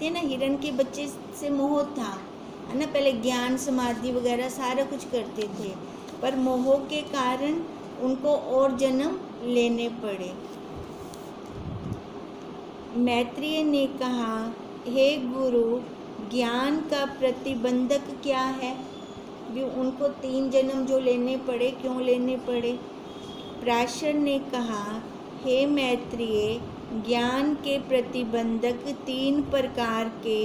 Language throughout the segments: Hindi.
थे ना, हिरण के बच्चे से मोह था, है ना। पहले ज्ञान समाधि वगैरह सारा कुछ करते थे, पर मोह के कारण उनको और जन्म लेने पड़े। मैत्रेय ने कहा, हे गुरु, ज्ञान का प्रतिबंधक क्या है? भी उनको 3 जन्म जो लेने पड़े, क्यों लेने पड़े? पराशर ने कहा, हे मैत्रेय, ज्ञान के प्रतिबंधक 3 प्रकार के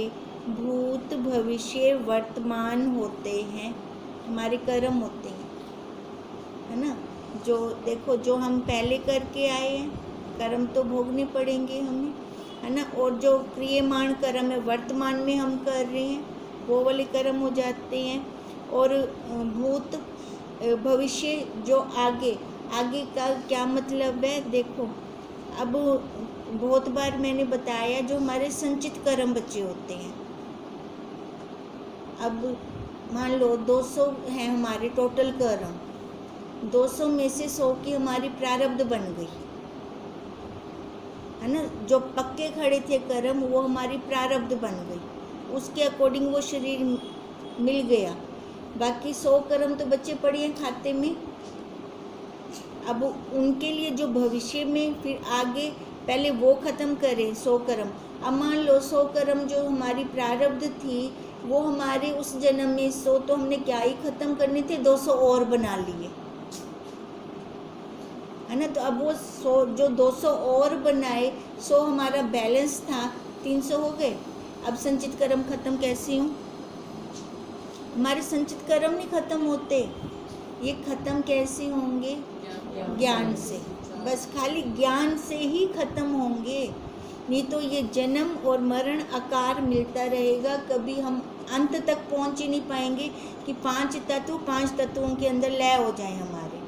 भूत, भविष्य, वर्तमान होते हैं। हमारे कर्म होते हैं, है ना। जो देखो, जो हम पहले करके आए हैं, कर्म तो भोगने पड़ेंगे हमें, है ना। और जो क्रियमाण कर्म है, वर्तमान में हम कर रहे हैं, वो वाले कर्म हो जाते हैं। और भूत, भविष्य, जो आगे का क्या मतलब है? देखो, अब बहुत बार मैंने बताया, जो हमारे संचित कर्म बचे होते हैं। अब मान लो 200 हैं हमारे टोटल कर्म, 200 में से 100 की हमारी प्रारब्ध बन गई, है ना। जो पक्के खड़े थे कर्म, वो हमारी प्रारब्ध बन गई, उसके अकॉर्डिंग वो शरीर मिल गया। बाकी 100 कर्म तो बच्चे पड़े हैं खाते में। अब उनके लिए जो भविष्य में फिर आगे, पहले वो ख़त्म करें 100 कर्म। अब मान लो 100 कर्म जो हमारी प्रारब्ध थी, वो हमारे उस जन्म में 100 तो हमने क्या ही ख़त्म करने थे, 200 और बना लिए, है ना। तो अब वो 100 जो 200 और बनाए, 100 हमारा बैलेंस था, 300 हो गए। अब संचित कर्म खत्म कैसे हों? हमारे संचित कर्म नहीं खत्म होते, ये खत्म कैसे होंगे? ज्ञान से। बस खाली ज्ञान से ही खत्म होंगे, नहीं तो ये जन्म और मरण आकार मिलता रहेगा। कभी हम अंत तक पहुंच ही नहीं पाएंगे कि 5 तत्वों के अंदर लय हो जाए हमारे,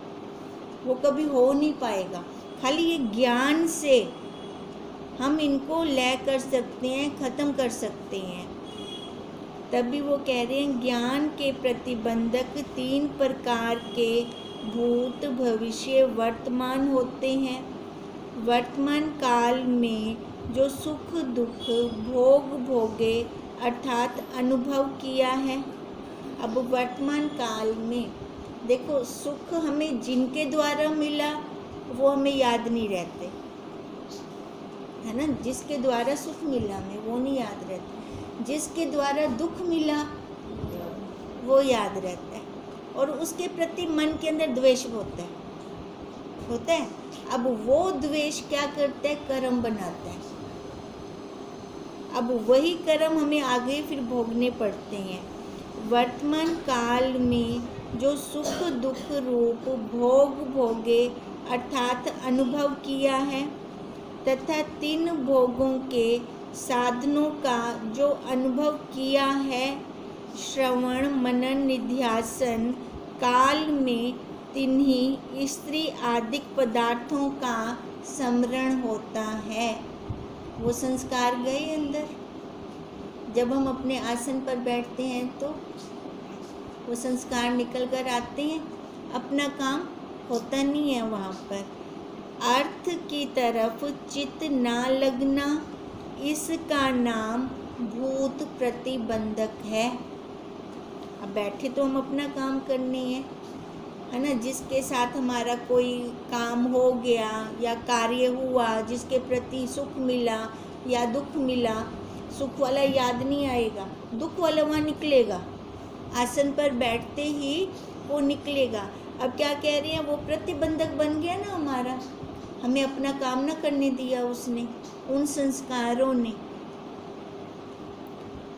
वो कभी हो नहीं पाएगा। खाली ये ज्ञान से हम इनको लय कर सकते हैं, ख़त्म कर सकते हैं। तभी वो कह रहे हैं, ज्ञान के प्रतिबंधक 3 प्रकार के भूत, भविष्य, वर्तमान होते हैं। वर्तमान काल में जो सुख दुख भोग भोगे अर्थात अनुभव किया है। अब वर्तमान काल में देखो, सुख हमें जिनके द्वारा मिला वो हमें याद नहीं रहते, है ना। जिसके द्वारा सुख मिला हमें, वो नहीं याद रहता। जिसके द्वारा दुख मिला वो याद रहता है, और उसके प्रति मन के अंदर द्वेष होता है। अब वो द्वेष क्या करता है? कर्म बनाता है। अब वही कर्म हमें आगे फिर भोगने पड़ते हैं। वर्तमान काल में जो सुख दुख रूप भोग भोगे अर्थात अनुभव किया है, तथा 3 भोगों के साधनों का जो अनुभव किया है, श्रवण मनन निध्यासन काल में तिन्हीं स्त्री आदि पदार्थों का स्मरण होता है। वो संस्कार गए अंदर। जब हम अपने आसन पर बैठते हैं तो वो संस्कार निकल कर आते हैं, अपना काम होता नहीं है वहाँ पर। अर्थ की तरफ चित्त ना लगना, इसका नाम भूत प्रतिबंधक है। अब बैठे तो हम अपना काम करने हैं, है ना। जिसके साथ हमारा कोई काम हो गया या कार्य हुआ, जिसके प्रति सुख मिला या दुख मिला, सुख वाला याद नहीं आएगा, दुख वाला वहाँ निकलेगा। आसन पर बैठते ही वो निकलेगा। अब क्या कह रहे हैं? वो प्रतिबंधक बन गया ना हमारा, हमें अपना काम ना करने दिया उसने, उन संस्कारों ने।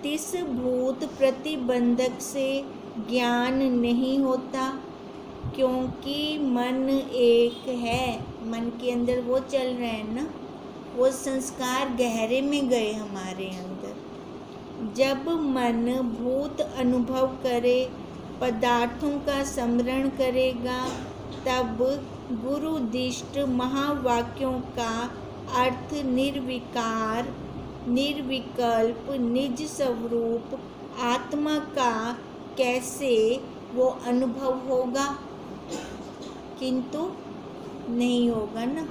30 भूत प्रतिबंधक से ज्ञान नहीं होता, क्योंकि मन एक है। मन के अंदर वो चल रहे हैं ना, वो संस्कार गहरे में गए हमारे अंदर। जब मन भूत अनुभव करे, पदार्थों का स्मरण करेगा, तब गुरुदिष्ट महावाक्यों का अर्थ निर्विकार निर्विकल्प निज स्वरूप आत्मा का कैसे वो अनुभव होगा? किंतु नहीं होगा ना।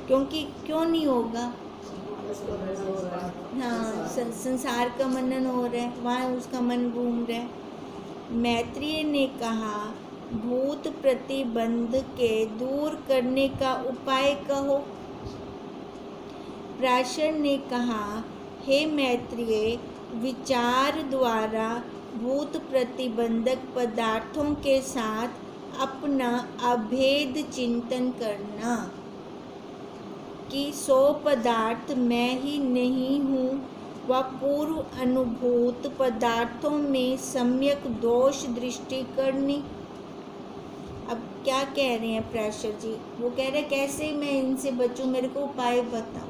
क्योंकि क्यों नहीं होगा? हाँ, संसार का मनन हो रहा है, वहाँ उसका मन घूम रहा है। मैत्रेय ने कहा, भूत प्रतिबंध के दूर करने का उपाय कहो। पराशर ने कहा, हे मैत्रेय, विचार द्वारा भूत प्रतिबंधक पदार्थों के साथ अपना अभेद चिंतन करना कि 100 पदार्थ मैं ही नहीं हूँ व पूर्व अनुभूत पदार्थों में सम्यक दोष दृष्टि करनी। अब क्या कह रहे हैं पराशर जी? वो कह रहे हैं कैसे मैं इनसे बचूं, मेरे को उपाय बताओ।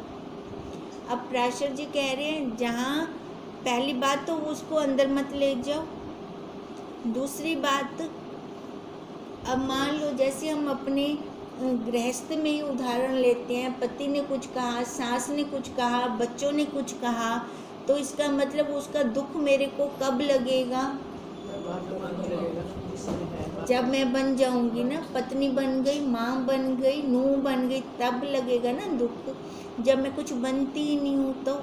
अब पराशर जी कह रहे हैं, जहाँ पहली बात तो उसको अंदर मत ले जाओ। दूसरी बात, अब मान लो जैसे हम अपने गृहस्थ में ही उदाहरण लेते हैं, पति ने कुछ कहा, सास ने कुछ कहा, बच्चों ने कुछ कहा, तो इसका मतलब उसका दुख मेरे को कब लगेगा? जब मैं बन जाऊंगी ना, पत्नी बन गई, माँ बन गई, नूह बन गई, तब लगेगा ना दुख। जब मैं कुछ बनती ही नहीं हूँ तो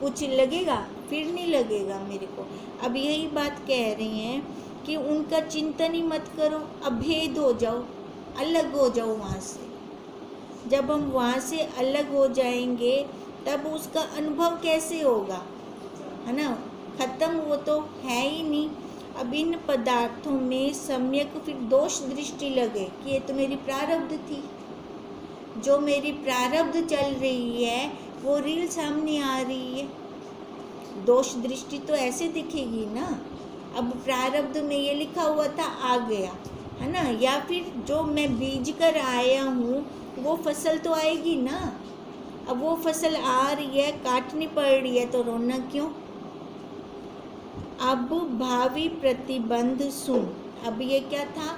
कुछ लगेगा? फिर नहीं लगेगा मेरे को। अब यही बात कह रही हैं कि उनका चिंतन ही मत करो, अभेद हो जाओ, अलग हो जाओ वहाँ से। जब हम वहाँ से अलग हो जाएंगे तब उसका अनुभव कैसे होगा, है ना? खत्म, वो तो है ही नहीं। अब इन पदार्थों में सम्यक फिर दोष दृष्टि लगे कि ये तो मेरी प्रारब्ध थी, जो मेरी प्रारब्ध चल रही है वो रील सामने आ रही है। दोष दृष्टि तो ऐसे दिखेगी ना। अब प्रारब्ध में ये लिखा हुआ था, आ गया, है ना? या फिर जो मैं बीज कर आया हूँ वो फसल तो आएगी ना। अब वो फसल आ रही है, काटनी पड़ रही है, तो रोना क्यों? अब भावी प्रतिबंध सुन। अब ये क्या था?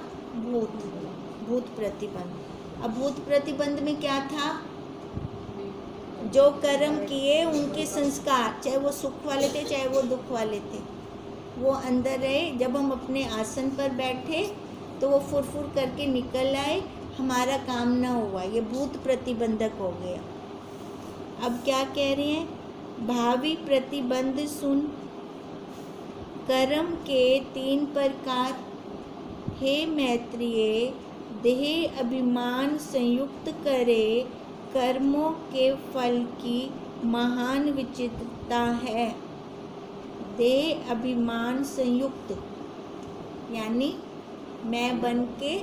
भूत प्रतिबंध। अब भूत प्रतिबंध में क्या था? जो कर्म किए उनके संस्कार, चाहे वो सुख वाले थे चाहे वो दुख वाले थे, वो अंदर रहे। जब हम अपने आसन पर बैठे तो वो फुरफुर करके निकल आए, हमारा काम ना हुआ, ये भूत प्रतिबंधक हो गया। अब क्या कह रहे हैं? भावी प्रतिबंध सुन। कर्म के 3 प्रकार। हे मैत्रेय, देह अभिमान संयुक्त करे कर्मों के फल की महान विचित्रता है। देह अभिमान संयुक्त यानी मैं बन के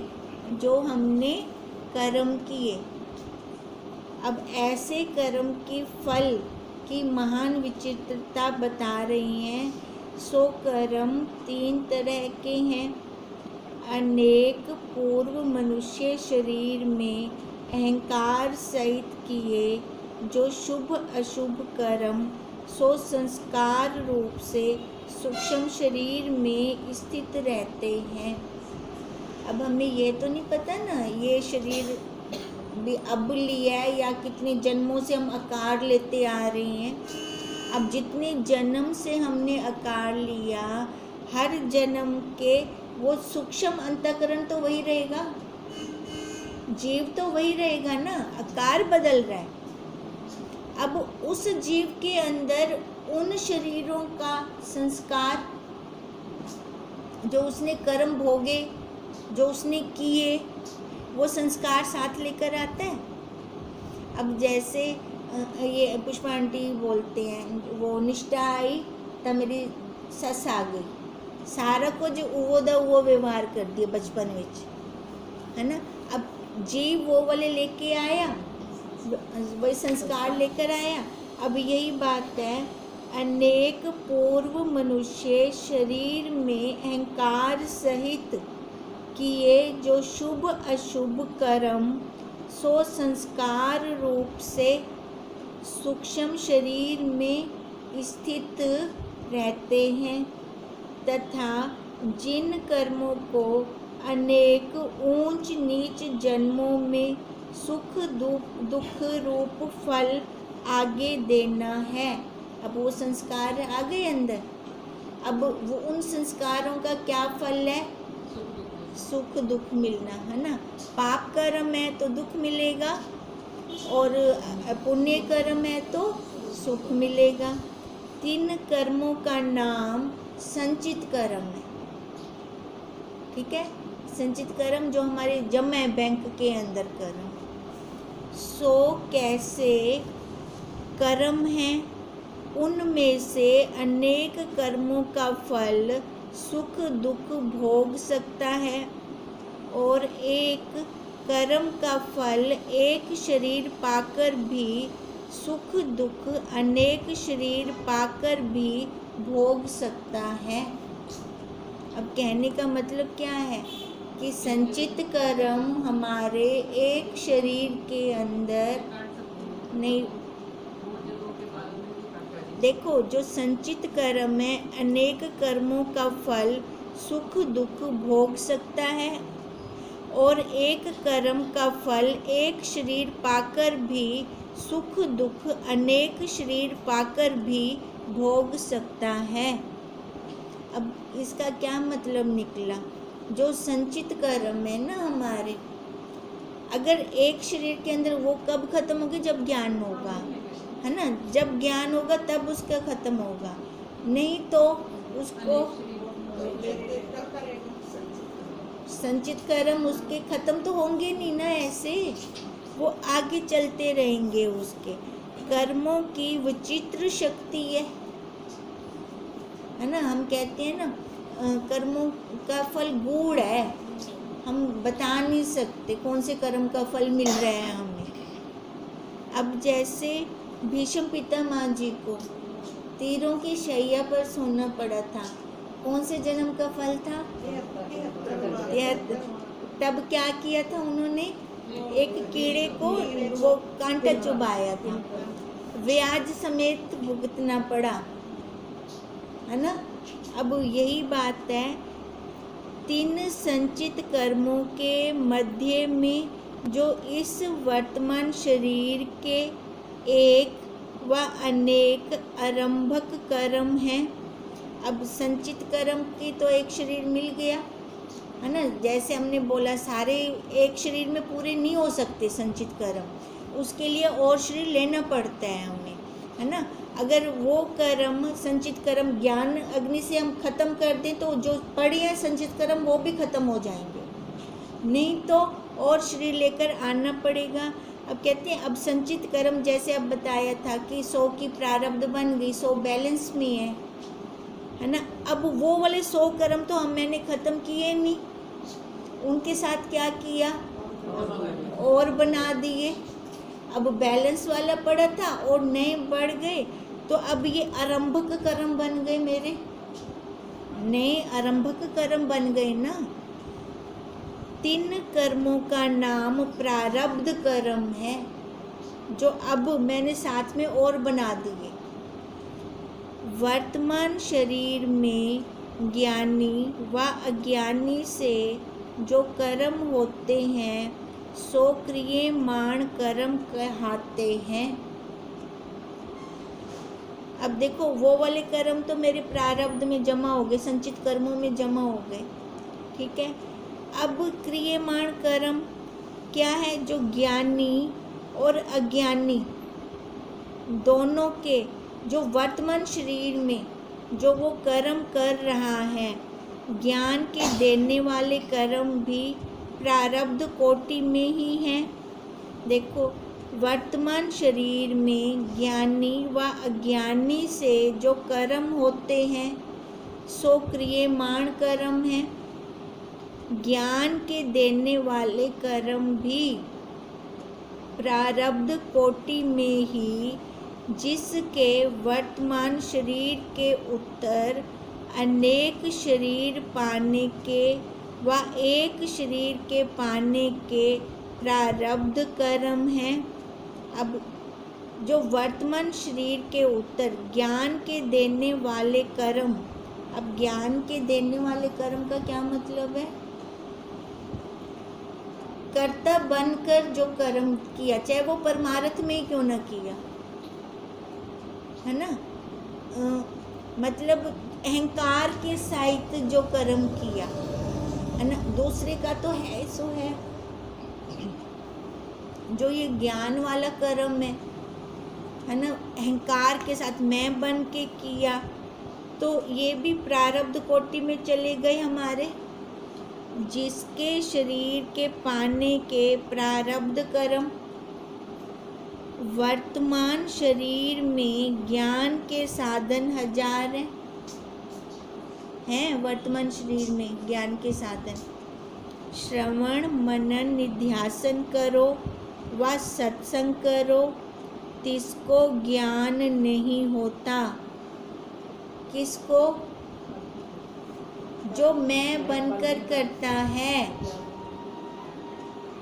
जो हमने कर्म किए, अब ऐसे कर्म की फल की महान विचित्रता बता रही हैं। सो कर्म 3 तरह के हैं। अनेक पूर्व मनुष्य शरीर में अहंकार सहित किए जो शुभ अशुभ कर्म सो संस्कार रूप से सूक्ष्म शरीर में स्थित रहते हैं। अब हमें ये तो नहीं पता ना ये शरीर भी अब लिया है या कितने जन्मों से हम आकार लेते आ रहे हैं। अब जितने जन्म से हमने आकार लिया, हर जन्म के वो सूक्ष्म अंतःकरण तो वही रहेगा, जीव तो वही रहेगा ना, आकार बदल रहा है। अब उस जीव के अंदर उन शरीरों का संस्कार, जो उसने कर्म भोगे, जो उसने किए, वो संस्कार साथ लेकर आता है। अब जैसे ये पुष्पा आंटी बोलते हैं, वो निष्ठा आई तो मेरी सस आ गई, सारा कुछ वो दा वो व्यवहार कर दिया बचपन में, है ना। अब जीव वो वाले लेके आया, वही संस्कार लेकर आया। अब यही बात है, अनेक पूर्व मनुष्य शरीर में अहंकार सहित किए जो शुभ अशुभ कर्म सो संस्कार रूप से सूक्ष्म शरीर में स्थित रहते हैं, तथा जिन कर्मों को अनेक ऊंच नीच जन्मों में सुख दुख रूप फल आगे देना है। अब वो संस्कार आ गए अंदर। अब वो उन संस्कारों का क्या फल है? सुख दुख मिलना, है ना। पाप कर्म है तो दुख मिलेगा और पुण्य कर्म है तो सुख मिलेगा। 3 कर्मों का नाम संचित कर्म है। ठीक है, संचित कर्म जो हमारे जमा है बैंक के अंदर कर्म। 100 कैसे कर्म हैं, उनमें से अनेक कर्मों का फल सुख दुख भोग सकता है, और एक कर्म का फल एक शरीर पाकर भी सुख दुख अनेक शरीर पाकर भी भोग सकता है। अब कहने का मतलब क्या है कि संचित कर्म हमारे एक शरीर के अंदर नहीं, देखो जो संचित कर्म है अनेक कर्मों का फल सुख दुख भोग सकता है, और एक कर्म का फल एक शरीर पाकर भी सुख दुख अनेक शरीर पाकर भी भोग सकता है। अब इसका क्या मतलब निकला, जो संचित कर्म है ना हमारे, अगर एक शरीर के अंदर वो कब खत्म होगी, जब ज्ञान होगा, है ना, जब ज्ञान होगा तब उसका खत्म होगा, नहीं तो उसको संचित कर्म उसके खत्म तो होंगे नहीं ना, ऐसे वो आगे चलते रहेंगे। उसके कर्मों की विचित्र शक्ति है ना, हम कहते हैं ना कर्मों का फल गूढ़ है, हम बता नहीं सकते कौन से कर्म का फल मिल रहा है हमें। अब जैसे भीष्म पितामह जी को तीरों की शैया पर सोना पड़ा था, कौन से जन्म का फल था? तब क्या किया था उन्होंने? एक कीड़े को वो कांटा चुभाया था, ब्याज समेत भुगतना पड़ा, है ना। अब यही बात है, 3 संचित कर्मों के मध्य में जो इस वर्तमान शरीर के एक व अनेक आरंभक कर्म हैं। अब संचित कर्म की तो एक शरीर मिल गया, है ना, जैसे हमने बोला सारे एक शरीर में पूरे नहीं हो सकते संचित कर्म, उसके लिए और शरीर लेना पड़ता है हमें, है ना। अगर वो कर्म संचित कर्म ज्ञान अग्नि से हम खत्म कर दें तो जो पड़े हैं संचित कर्म वो भी खत्म हो जाएंगे, नहीं तो और शरीर लेकर आना पड़ेगा। अब कहते हैं अब संचित कर्म जैसे अब बताया था कि 100 की प्रारब्ध बन गई, 100 बैलेंस में है ना। अब वो वाले 100 कर्म तो मैंने ख़त्म किए नहीं, उनके साथ क्या किया और बना दिए। अब बैलेंस वाला पड़ा था और नए बढ़ गए, तो अब ये आरंभक कर्म बन गए, मेरे नए आरंभक कर्म बन गए ना। 3 कर्मों का नाम प्रारब्ध कर्म है, जो अब मैंने साथ में और बना दिए। वर्तमान शरीर में ज्ञानी व अज्ञानी से जो कर्म होते हैं सो क्रियमाण कर्म कहलाते हैं। अब देखो वो वाले कर्म तो मेरे प्रारब्ध में जमा हो गए, संचित कर्मों में जमा हो गए, ठीक है। अब क्रियमाण कर्म क्या है? जो ज्ञानी और अज्ञानी दोनों के जो वर्तमान शरीर में जो वो कर्म कर रहा है, ज्ञान के देने वाले कर्म भी प्रारब्ध कोटि में ही हैं। देखो वर्तमान शरीर में ज्ञानी व अज्ञानी से जो कर्म होते हैं सो क्रियमाण कर्म है। ज्ञान के देने वाले कर्म भी प्रारब्ध कोटि में ही, जिसके वर्तमान शरीर के उत्तर अनेक शरीर पाने के व एक शरीर के पाने के प्रारब्ध कर्म हैं। अब जो वर्तमान शरीर के उत्तर ज्ञान के देने वाले कर्म, अब ज्ञान के देने वाले कर्म का क्या मतलब है? कर्ता बनकर जो कर्म किया, चाहे वो परमार्थ में ही क्यों ना किया, है ना, मतलब अहंकार के सहित जो कर्म किया, है ना, दूसरे का तो है सो है। जो ये ज्ञान वाला कर्म है ना, अहंकार के साथ मैं बन के किया तो ये भी प्रारब्ध कोटि में चले गए हमारे। जिसके शरीर के पाने के प्रारब्ध कर्म वर्तमान शरीर में ज्ञान के साधन हजार हैं वर्तमान शरीर में ज्ञान के साधन। श्रवण मनन निध्यासन करो व सत्संग करो, तिसको ज्ञान नहीं होता। किसको? जो मैं बनकर करता है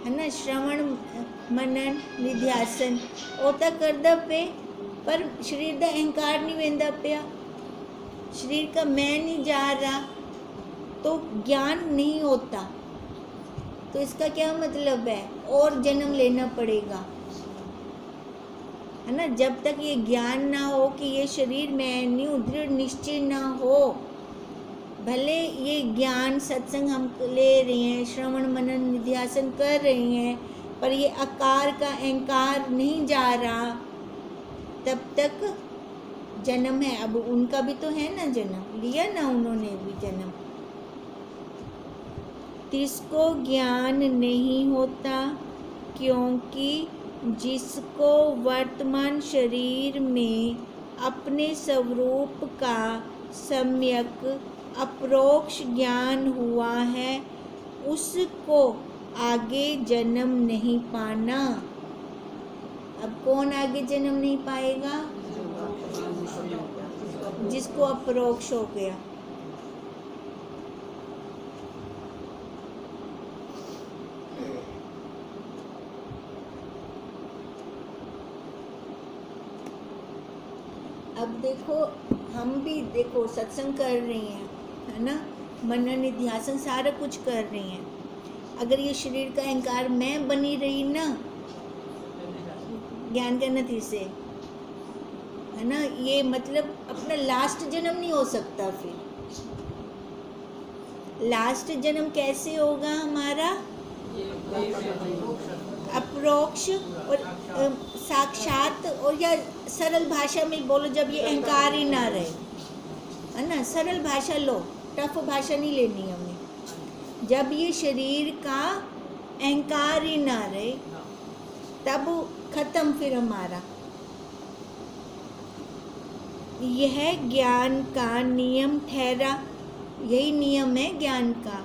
ना। श्रवण मनन निध्यासन होता करदा पे, पर शरीर का अहंकार नहीं वेंदा पिया, शरीर का मैं नहीं जा रहा, तो ज्ञान नहीं होता। तो इसका क्या मतलब है? और जन्म लेना पड़ेगा, है ना। जब तक ये ज्ञान ना हो कि ये शरीर मैं नहीं हूँ, दृढ़ निश्चय ना हो, भले ये ज्ञान सत्संग हम ले रहे हैं, श्रवण मनन निध्यासन कर रहे हैं, पर ये आकार का अहंकार नहीं जा रहा, तब तक जन्म है। अब उनका भी तो है ना जन्म, लिया ना उन्होंने भी जन्म। तिसको ज्ञान नहीं होता क्योंकि जिसको वर्तमान शरीर में अपने स्वरूप का सम्यक अपरोक्ष ज्ञान हुआ है, उसको आगे जन्म नहीं पाना। अब कौन आगे जन्म नहीं पाएगा? जिसको अपरोक्ष हो गया। अब देखो, हम भी देखो सत्संग कर रहे हैं, है ना, मनन निध्यासन सारा कुछ कर रहे हैं। अगर ये शरीर का अहंकार मैं बनी रही ना ज्ञान के नतीजे से, है ना, ये मतलब अपना लास्ट जन्म नहीं हो सकता। फिर लास्ट जन्म कैसे होगा हमारा? अपरोक्ष और साक्षात, और या सरल भाषा में बोलो, जब ये अहंकार ही ना रहे, है ना। सरल भाषा लो, टफ भाषा नहीं लेनी हमें। जब ये शरीर का अहंकार ही ना रहे, तब खत्म फिर हमारा। यह ज्ञान का नियम ठहरा, यही नियम है ज्ञान का।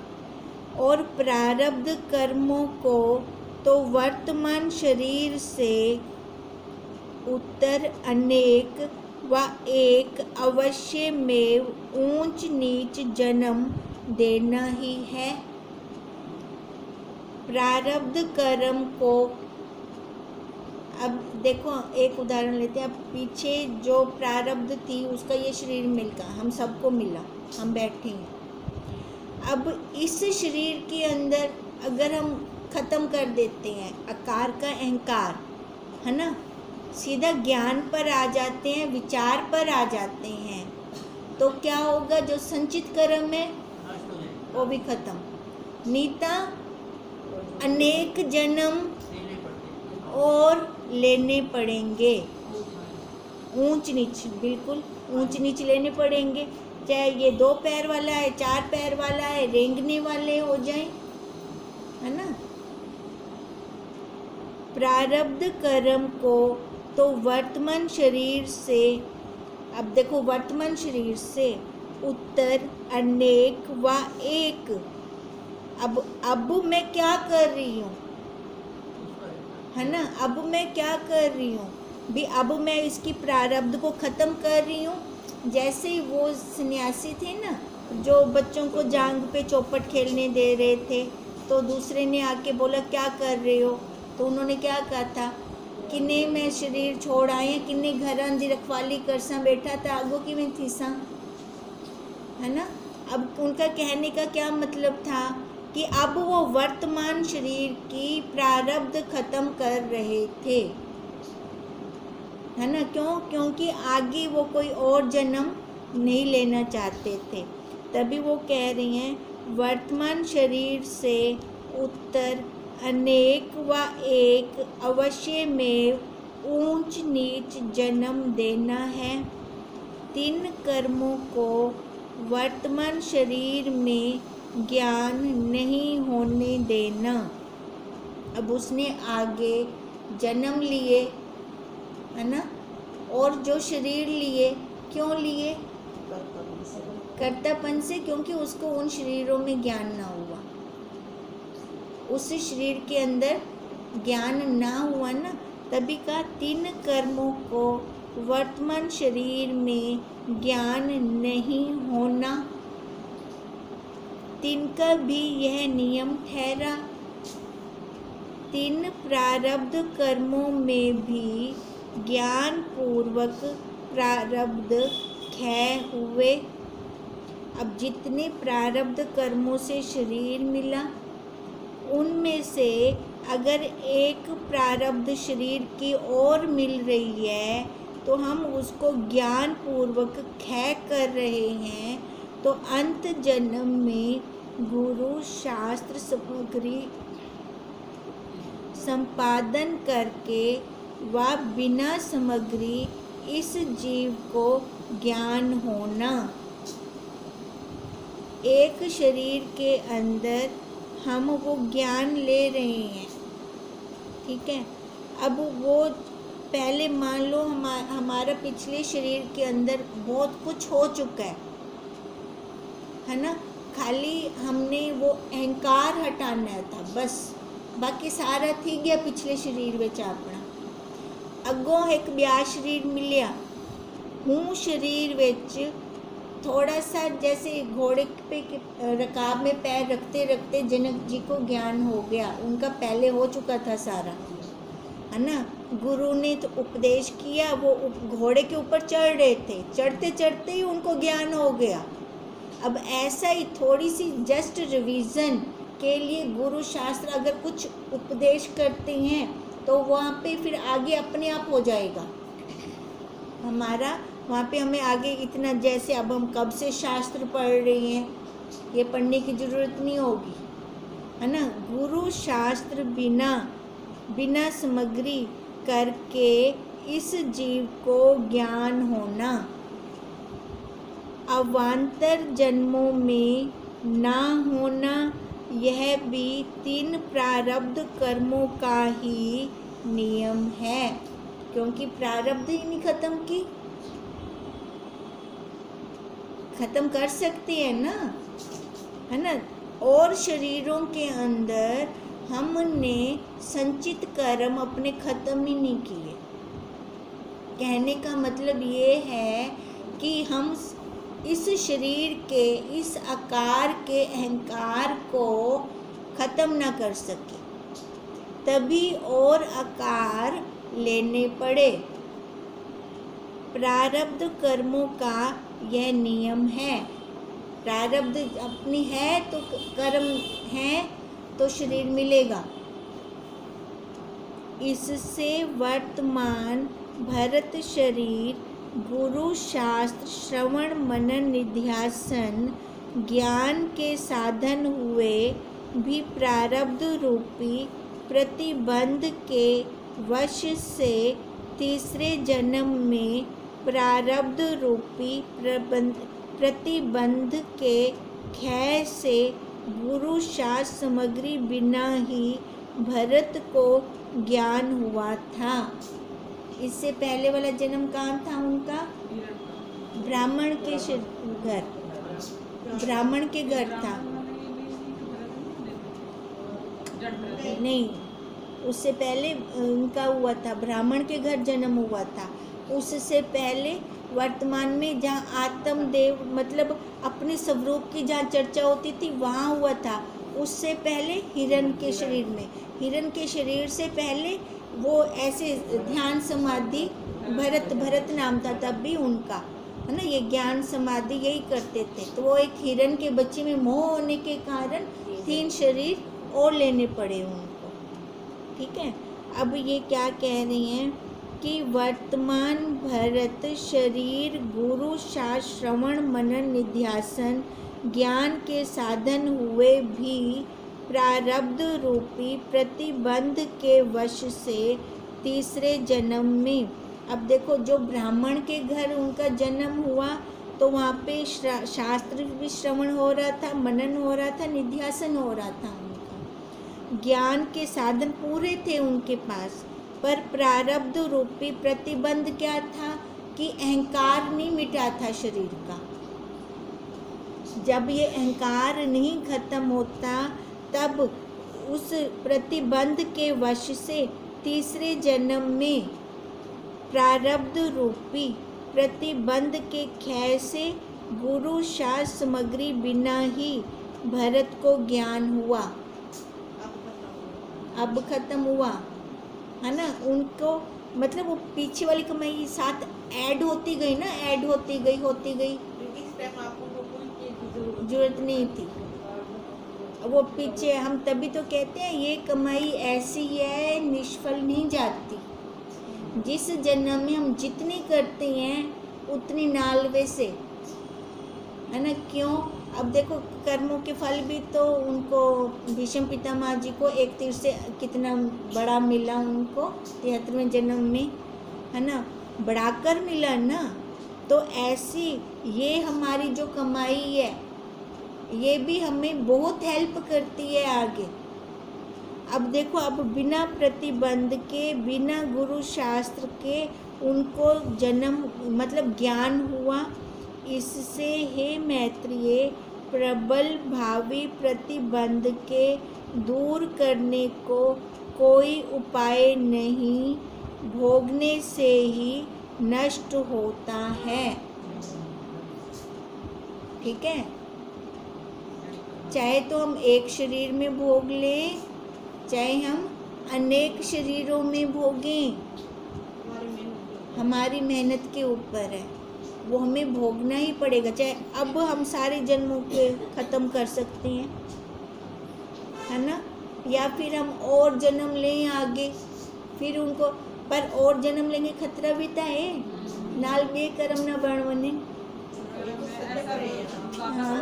और प्रारब्ध कर्मों को तो वर्तमान शरीर से उत्तर अनेक व एक अवश्य में ऊंच नीच जन्म देना ही है। प्रारब्ध कर्म को, अब देखो एक उदाहरण लेते हैं। अब पीछे जो प्रारब्ध थी उसका ये शरीर मिलकर हम सबको मिला, हम बैठे हैं। अब इस शरीर के अंदर अगर हम ख़त्म कर देते हैं आकार का अहंकार, है ना, सीधा ज्ञान पर आ जाते हैं, विचार पर आ जाते हैं, तो क्या होगा? जो संचित कर्म है वो भी खत्म। नीता अनेक जन्म और लेने पड़ेंगे, ऊंच नीच, बिल्कुल ऊंच नीच लेने पड़ेंगे। चाहे ये 2 पैर वाला है, 4 पैर वाला है, रेंगने वाले हो जाएं, है ना। प्रारब्ध कर्म को तो वर्तमान शरीर से, अब देखो वर्तमान शरीर से उत्तर अनेक व एक। अब मैं क्या कर रही हूँ, है ना, अब मैं क्या कर रही हूँ भी? अब मैं इसकी प्रारब्ध को ख़त्म कर रही हूँ। जैसे वो सन्यासी थे ना, जो बच्चों को जांग पे चौपट खेलने दे रहे थे, तो दूसरे ने आके बोला क्या कर रहे हो? तो उन्होंने क्या कहा था, किन्ने मैं शरीर छोड़ आए, किन्ने घर दी रखवाली करसा बैठा था, आगो कि मैं थी सा, है ना। अब उनका कहने का क्या मतलब था कि अब वो वर्तमान शरीर की प्रारब्ध खत्म कर रहे थे, है ना। क्यों? क्योंकि आगे वो कोई और जन्म नहीं लेना चाहते थे। तभी वो कह रही हैं वर्तमान शरीर से उत्तर अनेक व एक अवश्य में ऊंच नीच जन्म देना है। 3 कर्मों को वर्तमान शरीर में ज्ञान नहीं होने देना। अब उसने आगे जन्म लिए, है ना, और जो शरीर लिए, क्यों लिए? कर्तापन से, क्योंकि उसको उन शरीरों में ज्ञान ना हुआ, उस शरीर के अंदर ज्ञान ना हुआ ना, तभी का 3 कर्मों को वर्तमान शरीर में ज्ञान नहीं होना। 3 का भी यह नियम ठहरा। 3 प्रारब्ध कर्मों में भी ज्ञान पूर्वक प्रारब्ध क्षय हुए। अब जितने प्रारब्ध कर्मों से शरीर मिला, उनमें से अगर एक प्रारब्ध शरीर की और मिल रही है तो हम उसको ज्ञान पूर्वक क्षय कर रहे हैं, तो अंत जन्म में गुरु शास्त्र सामग्री संपादन करके व बिना सामग्री इस जीव को ज्ञान होना। एक शरीर के अंदर हम वो ज्ञान ले रहे हैं, ठीक है। अब वो पहले मान लो हमारा पिछले शरीर के अंदर बहुत कुछ हो चुका है ना, खाली हमने वो अहंकार हटाना था बस, बाकी सारा थी गया पिछले शरीर में अपना। अगों एक ब्याह शरीर मिलिया, हूँ शरीर विच थोड़ा सा जैसे घोड़े पे रकाब में पैर रखते रखते जनक जी को ज्ञान हो गया, उनका पहले हो चुका था सारा, है ना। गुरु ने तो उपदेश किया, वो घोड़े के ऊपर चढ़ रहे थे, चढ़ते चढ़ते ही उनको ज्ञान हो गया। अब ऐसा ही थोड़ी सी जस्ट रिवीजन के लिए गुरु शास्त्र अगर कुछ उपदेश करते हैं तो वहाँ पे फिर आगे अपने आप हो जाएगा हमारा। वहाँ पे हमें आगे इतना, जैसे अब हम कब से शास्त्र पढ़ रहे हैं, ये पढ़ने की ज़रूरत नहीं होगी, है ना। गुरु शास्त्र बिना सामग्री करके इस जीव को ज्ञान होना। अवान्तर जन्मों में ना होना, यह भी 3 प्रारब्ध कर्मों का ही नियम है, क्योंकि प्रारब्ध ही नहीं खत्म कर सकते हैं ना, है ना। और शरीरों के अंदर हमने संचित कर्म अपने खत्म ही नहीं किए। कहने का मतलब ये है कि हम इस शरीर के इस आकार के अहंकार को खत्म ना कर सके, तभी और आकार लेने पड़े। प्रारब्ध कर्मों का यह नियम है। प्रारब्ध अपनी है तो कर्म है तो शरीर मिलेगा। इससे वर्तमान भरत शरीर गुरु शास्त्र श्रवण मनन निध्यासन ज्ञान के साधन हुए भी प्रारब्ध रूपी प्रतिबंध के वश से तीसरे जन्म में प्रारब्ध रूपी प्रतिबंध के क्षय से गुरु शास्त्र सामग्री बिना ही भरत को ज्ञान हुआ था। इससे पहले वाला जन्म कहाँ था उनका? ब्राह्मण के घर था। नहीं, उससे पहले उनका हुआ था, ब्राह्मण के घर जन्म हुआ था। उससे पहले वर्तमान में जहाँ आत्म देव मतलब अपने स्वरूप की जहाँ चर्चा होती थी वहाँ हुआ था। उससे पहले हिरण के शरीर में, हिरण के शरीर से पहले वो ऐसे ध्यान समाधि भरत नाम था तब भी उनका, है ना। ये ज्ञान समाधि यही करते थे। तो वो एक हिरण के बच्चे में मोह होने के कारण 3 शरीर और लेने पड़े उनको, ठीक है। अब ये क्या कह रही हैं कि वर्तमान भरत शरीर गुरु शास्त्र श्रवण मनन निध्यासन ज्ञान के साधन हुए भी प्रारब्ध रूपी प्रतिबंध के वश से तीसरे जन्म में। अब देखो, जो ब्राह्मण के घर उनका जन्म हुआ तो वहाँ पे शास्त्र भी श्रवण हो रहा था, मनन हो रहा था, निध्यासन हो रहा था। उनका ज्ञान के साधन पूरे थे उनके पास, पर प्रारब्ध रूपी प्रतिबंध क्या था कि अहंकार नहीं मिटा था शरीर का। जब ये अहंकार नहीं खत्म होता तब उस प्रतिबंध के वश से तीसरे जन्म में प्रारब्ध रूपी प्रतिबंध के क्षय से गुरु शास्त्र सामग्री बिना ही भरत को ज्ञान हुआ। अब खत्म हुआ है ना। उनको मतलब वो पीछे वाली कमाई साथ ऐड होती गई ना, ऐड होती गई जरूरत नहीं थी। वो पीछे हम तभी तो कहते हैं ये कमाई ऐसी है, निष्फल नहीं जाती। जिस जन्म में हम जितनी करते हैं उतनी नालवे से, है ना। क्यों? अब देखो, कर्मों के फल भी तो उनको भीष्म पितामह जी को एक तीर से कितना बड़ा मिला उनको 73वें जन्म में, है ना, बढ़ाकर मिला ना। तो ऐसी ये हमारी जो कमाई है ये भी हमें बहुत हेल्प करती है आगे। अब देखो, अब बिना प्रतिबंध के, बिना गुरु शास्त्र के उनको जन्म मतलब ज्ञान हुआ। इससे हे मैत्रेय, प्रबल भावी प्रतिबंध के दूर करने को कोई उपाय नहीं, भोगने से ही नष्ट होता है। ठीक है, चाहे तो हम एक शरीर में भोग लें, चाहे हम अनेक शरीरों में भोगें, हमारी मेहनत के ऊपर है, वो हमें भोगना ही पड़ेगा। चाहे अब हम सारे जन्मों के ख़त्म कर सकते हैं, है ना, या फिर हम और जन्म लें आगे, फिर उनको, पर और जन्म लेंगे खतरा भी तो है, नाल बे कर्म न बणवने। हाँ,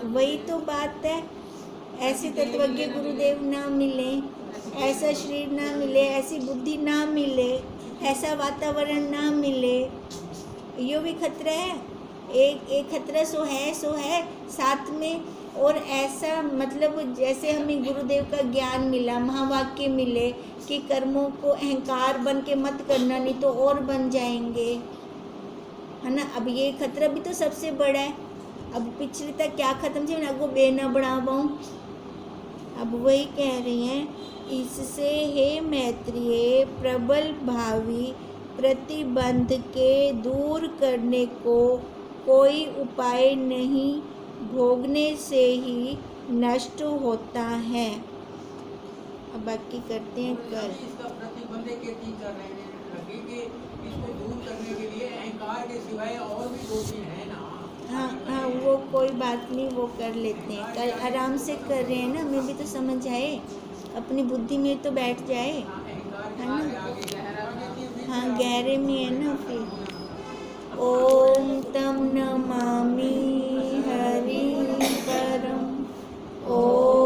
वही तो बात है। ऐसे तत्वज्ञ गुरुदेव ना मिले, ऐसा शरीर ना मिले, ऐसी बुद्धि ना मिले, ऐसा वातावरण ना मिले, ये भी खतरा है। एक खतरा सो है साथ में। और ऐसा मतलब जैसे हमें गुरुदेव का ज्ञान मिला, महावाक्य मिले कि कर्मों को अहंकार बन के मत करना, नहीं तो और बन जाएंगे, है ना। अब ये खतरा भी तो सबसे बड़ा है। अब पिछले तक क्या खत्म थी, अगो बे न बढ़ावाऊँ। अब वही कह रही हैं, इससे हे मैत्रेय, प्रबल भावी प्रतिबंध के दूर करने को कोई उपाय नहीं, भोगने से ही नष्ट होता है। अब बाकी करते हैं कल। इसका प्रतिबंध के तीन कर रहे हैं कि इसको दूर करने के लिए अहंकार के सिवाय और भी दो तीन है ना। हाँ, वो कोई बात नहीं, वो कर लेते हैं कल, आराम से कर रहे हैं ना, हमें भी तो समझ आए, अपनी बुद्धि में तो बैठ जाए, है ना। हाँ, गहरे में है ना। फिर ओम तम नमामि हरि परम। ओम